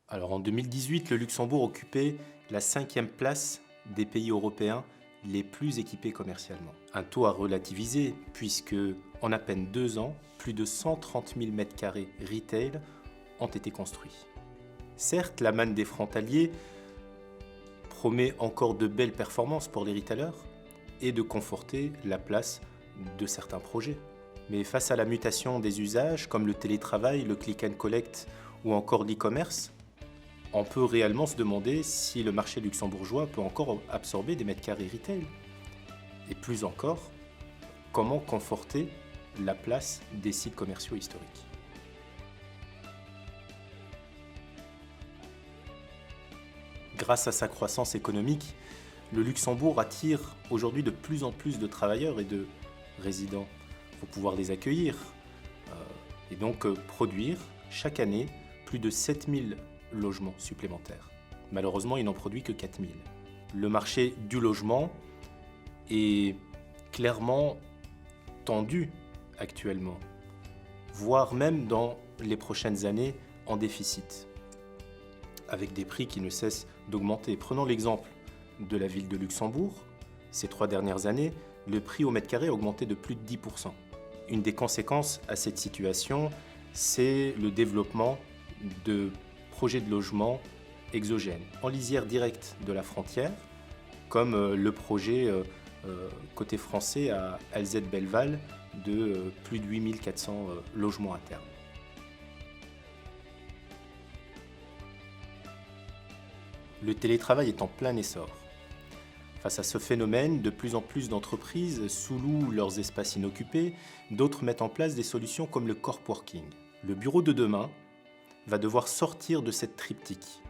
Alors en 2018, le Luxembourg occupait la 5e place des pays européens les plus équipés commercialement. Un taux à relativiser puisque en à peine 2 ans, plus de 130 000 m² retail ont été construits. Certes, la manne des frontaliers promet encore de belles performances pour les retailers et de conforter la place de certains projets. Mais face à la mutation des usages comme le télétravail, le click and collect ou encore l'e-commerce, on peut réellement se demander si le marché luxembourgeois peut encore absorber des m² retail. Et plus encore, comment conforter la place des sites commerciaux historiques. Grâce à sa croissance économique, le Luxembourg attire aujourd'hui de plus en plus de travailleurs et de résidents. Il faut pouvoir les accueillir et donc produire chaque année plus de 7000 logements supplémentaires. Malheureusement, il n'en produit que 4000. Le marché du logement est clairement tendu actuellement, voire même dans les prochaines années en déficit, avec des prix qui ne cessent d'augmenter. Prenons l'exemple de la ville de Luxembourg. Ces 3 dernières années, le prix au mètre carré a augmenté de plus de 10%. Une des conséquences à cette situation, c'est le développement de projets de logement exogènes, en lisière directe de la frontière, comme le projet côté français à Alzette-Belleval de plus de 8400 logements à terme. Le télétravail est en plein essor. Face à ce phénomène, de plus en plus d'entreprises sous-louent leurs espaces inoccupés, d'autres mettent en place des solutions comme le coworking. Le bureau de demain va devoir sortir de cette triptyque,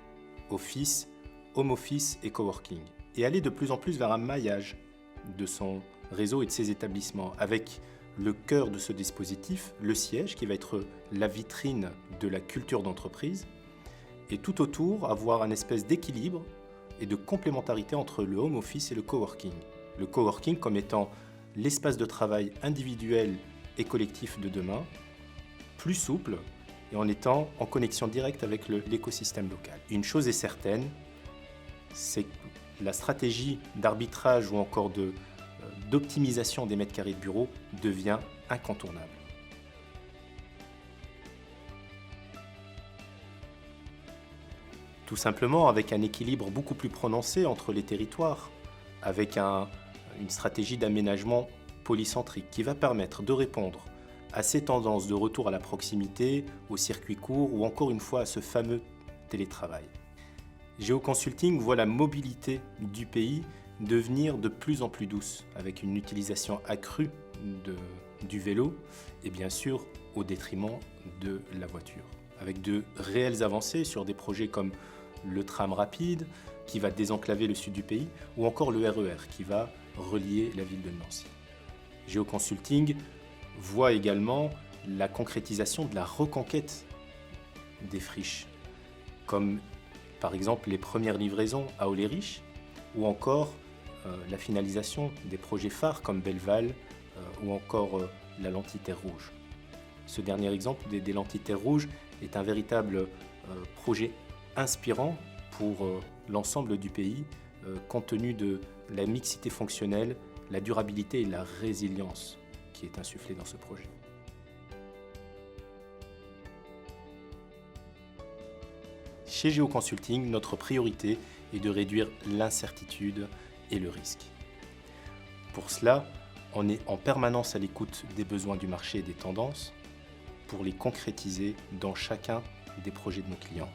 office, home office et coworking, et aller de plus en plus vers un maillage de son réseau et de ses établissements, avec le cœur de ce dispositif, le siège, qui va être la vitrine de la culture d'entreprise, et tout autour avoir un espèce d'équilibre et de complémentarité entre le home office et le coworking. Le coworking comme étant l'espace de travail individuel et collectif de demain, plus souple et en étant en connexion directe avec l'écosystème local. Une chose est certaine, c'est que la stratégie d'arbitrage ou encore d'optimisation des mètres carrés de bureau devient incontournable. Tout simplement avec un équilibre beaucoup plus prononcé entre les territoires, avec une stratégie d'aménagement polycentrique qui va permettre de répondre à ces tendances de retour à la proximité, au circuit court ou encore une fois à ce fameux télétravail. Géoconsulting voit la mobilité du pays devenir de plus en plus douce, avec une utilisation accrue du vélo et bien sûr au détriment de la voiture. Avec de réelles avancées sur des projets comme le tram rapide qui va désenclaver le sud du pays ou encore le RER qui va relier la ville de Nancy. Géoconsulting voit également la concrétisation de la reconquête des friches, comme par exemple les premières livraisons à Ollérich ou encore la finalisation des projets phares comme Belleval ou encore la lentille terre rouge. Ce dernier exemple des lentilles terre rouge est un véritable projet inspirant pour l'ensemble du pays, compte tenu de la mixité fonctionnelle, la durabilité et la résilience qui est insufflée dans ce projet. Chez Géoconsulting, notre priorité est de réduire l'incertitude et le risque. Pour cela, on est en permanence à l'écoute des besoins du marché et des tendances pour les concrétiser dans chacun des projets de nos clients.